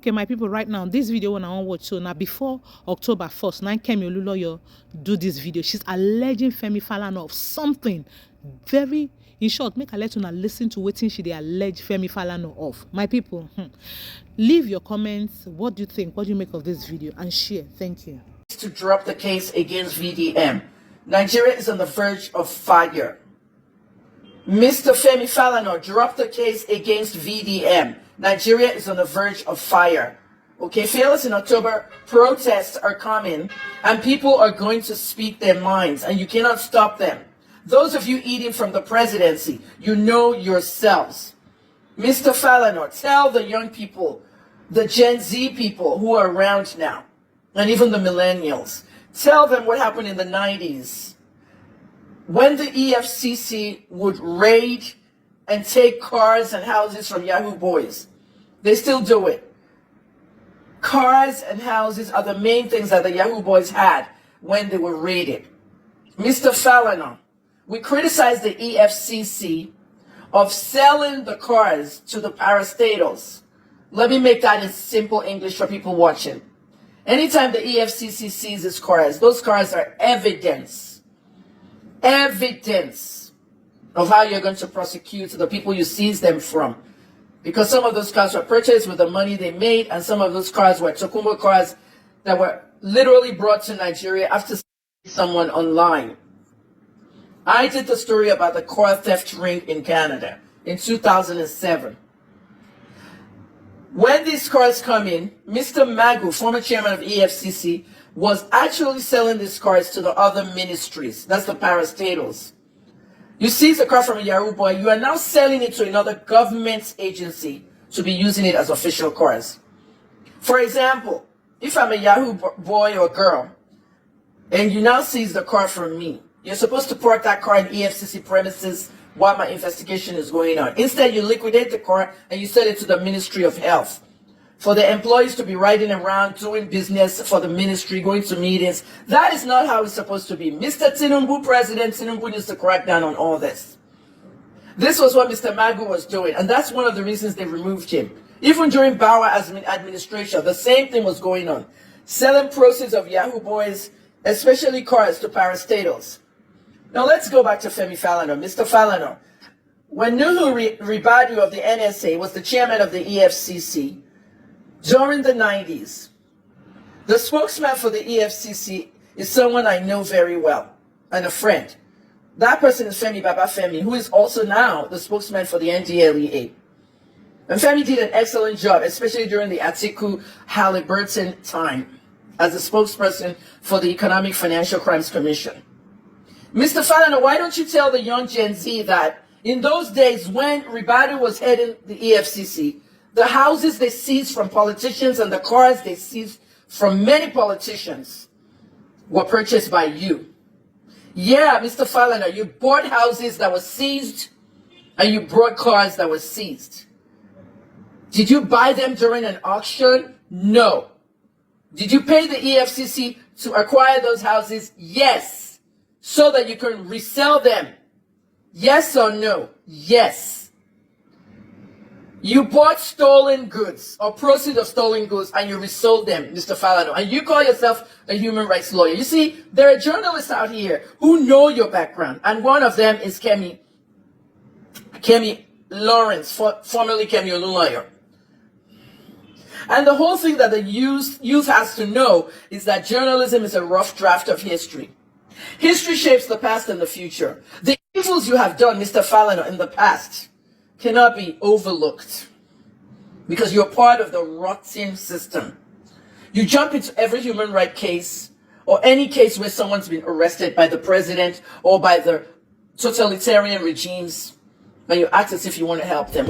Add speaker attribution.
Speaker 1: Okay, my people, right now, this video when I want to watch, so now before October 1st, now Kemi Olunloyo do this video. She's alleging Femi Falaana of something very, in short, make her let una listen to what she they allege Femi Falaana of. My people, leave your comments. What do you think? What do you make of this video? And share. Thank you.
Speaker 2: To drop the case against VDM. Nigeria is on the verge of fire. Mr. Femi Falaana, drop the case against VDM. Nigeria is on the verge of fire. Okay, fearless in October, protests are coming and people are going to speak their minds and you cannot stop them. Those of you eating from the presidency, you know yourselves. Mr. Falaana, tell the young people, the Gen Z people who are around now, and even the millennials, tell them what happened in the 90s when the EFCC would raid and take cars and houses from Yahoo boys. They still do it. Cars and houses are the main things that the Yahoo boys had when they were raided. Mr. Falaana, we criticize the EFCC of selling the cars to the parastatals. Let me make that in simple English for people watching. Anytime the EFCC seizes cars, those cars are evidence of how you're going to prosecute the people you seize them from. Because some of those cars were purchased with the money they made, and some of those cars were Tokumbo cars that were literally brought to Nigeria after someone online. I did the story about the car theft ring in Canada in 2007. When these cars come in, Mr. Magu, former chairman of EFCC, was actually selling these cars to the other ministries. That's the parastatals. You seize a car from a Yahoo boy, you are now selling it to another government agency to be using it as official cars. For example, if I'm a Yahoo boy or girl, and you now seize the car from me, you're supposed to park that car in EFCC premises while my investigation is going on. Instead, you liquidate the car and you sell it to the Ministry of Health. For the employees to be riding around, doing business for the ministry, going to meetings. That is not how it's supposed to be. Mr. President Tinubu needs to crack down on all this. This was what Mr. Magu was doing, and that's one of the reasons they removed him. Even during Bauer administration, the same thing was going on. Selling proceeds of Yahoo boys, especially cars, to parastatals. Now let's go back to Femi Falaana. Mr. Falaana, when Nuhu Ribadu of the NSA was the chairman of the EFCC during the 90s, the spokesman for the EFCC is someone I know very well and a friend. That person is Femi Baba Femi, who is also now the spokesman for the NDLEA. And Femi did an excellent job, especially during the Atiku Halliburton time as the spokesperson for the Economic Financial Crimes Commission. Mr. Falaana, why don't you tell the young Gen Z that in those days when Ribadu was heading the EFCC, the houses they seized from politicians and the cars they seized from many politicians were purchased by you? Yeah, Mr. Falaana, you bought houses that were seized and you bought cars that were seized. Did you buy them during an auction? No. Did you pay the EFCC to acquire those houses? Yes. So that you can resell them? Yes or no? Yes. You bought stolen goods or proceeds of stolen goods and you resold them, Mr. Falaana, and you call yourself a human rights lawyer. You see, there are journalists out here who know your background, and one of them is Kemi Lawrence, formerly Kemi Olunloyo. And the whole thing that the youth has to know is that journalism is a rough draft of history. History shapes the past and the future. The evils you have done, Mr. Falaana, in the past cannot be overlooked because you're part of the rotten system. You jump into every human rights case or any case where someone's been arrested by the president or by the totalitarian regimes, and you act as if you want to help them.